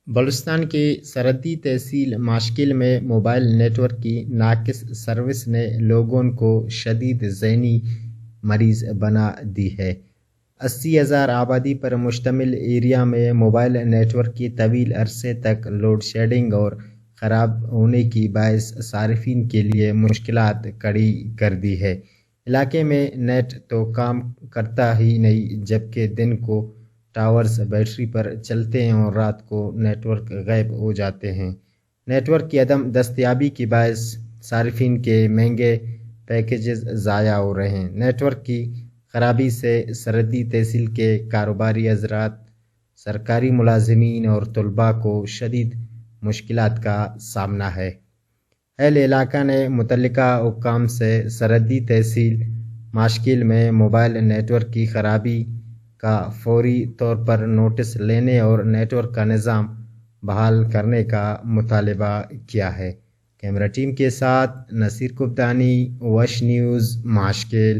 بلوچستان کی سرحدی تحصیل ماشکل میں موبائل نیٹ ورک کی ناقص سروس نے لوگوں کو شدید ذہنی مریض بنا دی ہے۔ 80,000 آبادی پر مشتمل ایریا میں موبائل نیٹ ورک کی طویل عرصے تک لوڈ شیڈنگ اور خراب ہونے کی باعث صارفین کے لیے مشکلات کھڑی کر دی ہے۔ علاقے میں نیٹ تو کام کرتا ہی نہیں، جبکہ دن کو ٹاورز بیٹری پر چلتے ہیں اور رات کو نیٹ ورک غائب ہو جاتے ہیں۔ نیٹ ورک کی عدم دستیابی کے باعث صارفین کے مہنگے پیکیجز ضائع ہو رہے ہیں۔ نیٹ ورک کی خرابی سے سرحدی تحصیل کے کاروباری حضرات، سرکاری ملازمین اور طلباء کو شدید مشکلات کا سامنا ہے۔ اہل علاقہ نے متعلقہ حکام سے سرحدی تحصیل ماشکل میں موبائل نیٹ ورک کی خرابی کا فوری طور پر نوٹس لینے اور نیٹ ورک کا نظام بحال کرنے کا مطالبہ کیا ہے۔ کیمرہ ٹیم کے ساتھ نصیر قبطانی، وش نیوز، ماشکل۔